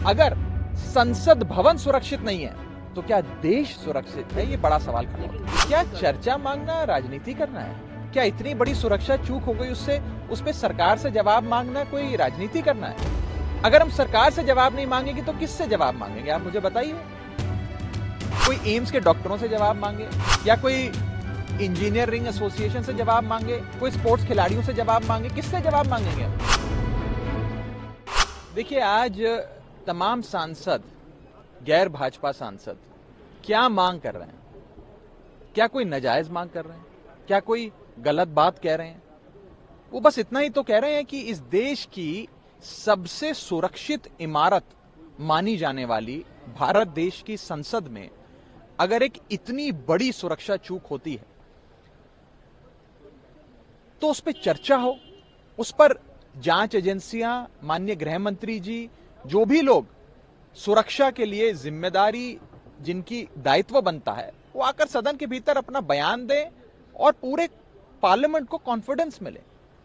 अगर संसद भवन सुरक्षित नहीं है तो क्या देश सुरक्षित है? ये बड़ा सवाल खड़ा होता है। क्या चर्चा मांगना राजनीति करना है? क्या इतनी बड़ी सुरक्षा चूक हो गई उस पे सरकार से जवाब मांगना कोई राजनीति करना है? अगर हम सरकार से जवाब नहीं मांगेंगे तो किससे जवाब मांगेंगे? आप मुझे बताइए। कोई एम्स के डॉक्टरों से जवाब मांगे, या कोई इंजीनियरिंग एसोसिएशन से जवाब मांगे, कोई स्पोर्ट्स खिलाड़ियों से जवाब मांगे? किससे जवाब मांगेंगे हम? देखिए, आज तमाम सांसद, गैर भाजपा सांसद क्या मांग कर रहे हैं? क्या कोई नाजायज मांग कर रहे हैं? क्या कोई गलत बात कह रहे हैं? वो बस इतना ही तो कह रहे हैं कि इस देश की सबसे सुरक्षित इमारत मानी जाने वाली भारत देश की संसद में अगर एक इतनी बड़ी सुरक्षा चूक होती है तो उस पर चर्चा हो, उस पर जांच एजेंसियां, माननीय गृह मंत्री जी, जो भी लोग सुरक्षा के लिए जिम्मेदारी जिनकी दायित्व बनता है, वो आकर सदन के भीतर अपना बयान दें और पूरे पार्लियामेंट को कॉन्फिडेंस मिले।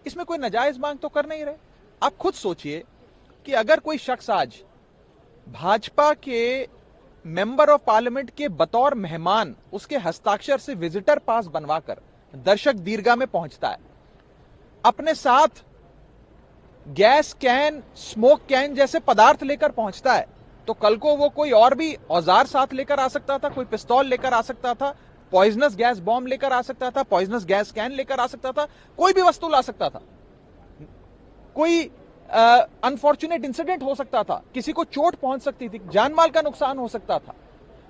इसमें कोई नाजायज मांग तो कर नहीं रहे। आप खुद सोचिए कि अगर कोई शख्स आज भाजपा के मेंबर ऑफ पार्लियामेंट के बतौर मेहमान उसके हस्ताक्षर से विजिटर पास बनवाकर दर्शक दीर्घा में पहुंचता है, अपने साथ गैस कैन, स्मोक कैन जैसे पदार्थ लेकर पहुंचता है, तो कल को वो कोई और भी औजार साथ लेकर आ सकता था, कोई पिस्तौल लेकर आ सकता था, पॉइजनस गैस बॉम्ब लेकर आ सकता था, पॉइजनस गैस कैन लेकर आ सकता था, कोई भी वस्तु ला सकता था, कोई अनफॉर्चुनेट इंसिडेंट हो सकता था, किसी को चोट पहुंच सकती थी, जान माल का नुकसान हो सकता था।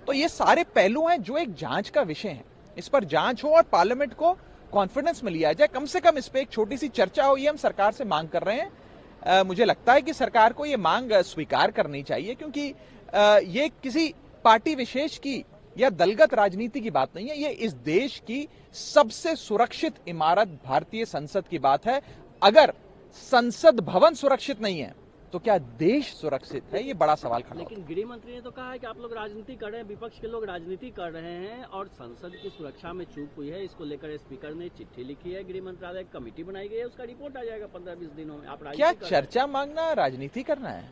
तो ये सारे पहलू हैं जो एक जांच का विषय है। इस पर जांच हो और पार्लियामेंट को कॉन्फिडेंस में लिया जाए, कम से कम इस पर एक छोटी सी चर्चा हो, ये हम सरकार से मांग कर रहे हैं। मुझे लगता है कि सरकार को ये मांग स्वीकार करनी चाहिए, क्योंकि ये किसी पार्टी विशेष की या दलगत राजनीति की बात नहीं है, ये इस देश की सबसे सुरक्षित इमारत भारतीय संसद की बात है। अगर संसद भवन सुरक्षित नहीं है तो क्या देश सुरक्षित है? ये बड़ा सवाल खड़ा। लेकिन गृह मंत्री ने तो कहा है कि आप लोग राजनीति कर रहे हैं, विपक्ष के लोग राजनीति कर रहे हैं और संसद की सुरक्षा में चूक हुई है, इसको लेकर स्पीकर ने चिट्ठी लिखी है, गृह मंत्रालय कमेटी बनाई गई है, उसका रिपोर्ट आ जाएगा 15-20 दिनों में। आप क्या चर्चा मांगना राजनीति करना है?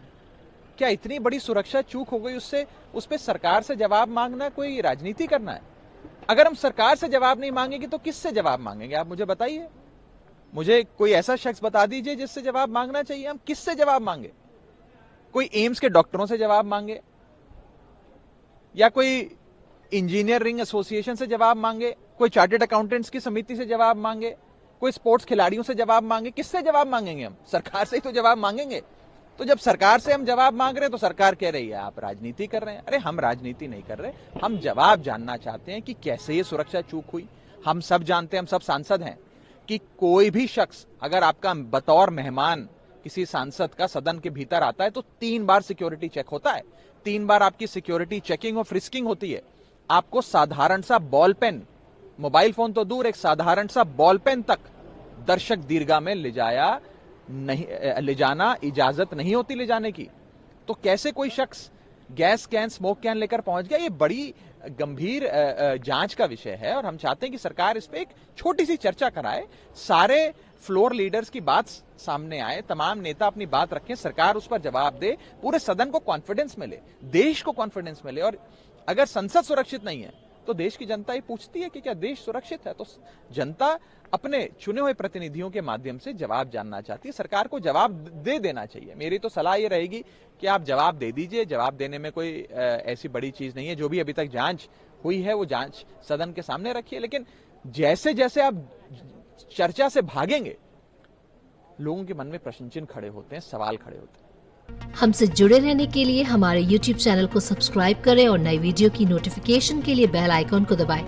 क्या इतनी बड़ी सुरक्षा चूक हो गई उस पे सरकार से जवाब मांगना कोई राजनीति करना है? अगर हम सरकार से जवाब नहीं मांगेंगे तो किससे जवाब मांगेंगे? आप मुझे बताइए। मुझे कोई ऐसा शख्स बता दीजिए जिससे जवाब मांगना चाहिए। हम किससे जवाब मांगे? कोई एम्स के डॉक्टरों से जवाब मांगे, या कोई इंजीनियरिंग एसोसिएशन से जवाब मांगे, कोई चार्टर्ड अकाउंटेंट्स की समिति से जवाब मांगे, कोई स्पोर्ट्स खिलाड़ियों से जवाब मांगे? किससे जवाब मांगेंगे? हम सरकार से ही तो जवाब मांगेंगे। तो जब सरकार से हम जवाब मांग रहे हैं तो सरकार कह रही है आप राजनीति कर रहे हैं। अरे, हम राजनीति नहीं कर रहे, हम जवाब जानना चाहते हैं कि कैसे ये सुरक्षा चूक हुई। हम सब जानते हैं, हम सब सांसद हैं, कि कोई भी शख्स अगर आपका बतौर मेहमान किसी सांसद का सदन के भीतर आता है तो 3 बार सिक्योरिटी चेक होता है, 3 बार आपकी सिक्योरिटी चेकिंग और फ्रिस्किंग होती है। आपको साधारण सा बॉल पेन, मोबाइल फोन तो दूर, एक साधारण सा बॉल पेन तक दर्शक दीर्घा में ले जाना इजाजत नहीं होती ले जाने की। तो कैसे कोई शख्स गैस कैन, स्मोक कैन लेकर पहुंच गया? ये बड़ी गंभीर जांच का विषय है और हम चाहते हैं कि सरकार इस पे एक छोटी सी चर्चा कराए, सारे फ्लोर लीडर्स की बात सामने आए, तमाम नेता अपनी बात रखें, सरकार उस पर जवाब दे, पूरे सदन को कॉन्फिडेंस मिले, देश को कॉन्फिडेंस मिले। और अगर संसद सुरक्षित नहीं है तो देश की जनता ये पूछती है कि क्या देश सुरक्षित है? तो जनता अपने चुने हुए प्रतिनिधियों के माध्यम से जवाब जानना चाहती है, सरकार को जवाब दे देना चाहिए। मेरी तो सलाह ये रहेगी कि आप जवाब दे दीजिए। जवाब देने में कोई ऐसी बड़ी चीज नहीं है। जो भी अभी तक जांच हुई है वो जांच सदन के सामने रखिए, लेकिन जैसे जैसे आप चर्चा से भागेंगे लोगों के मन में प्रश्न चिन्ह खड़े होते हैं, सवाल खड़े होते हैं। हमसे जुड़े रहने के लिए हमारे YouTube चैनल को सब्सक्राइब करें और नई वीडियो की नोटिफिकेशन के लिए बेल आइकॉन को दबाएं।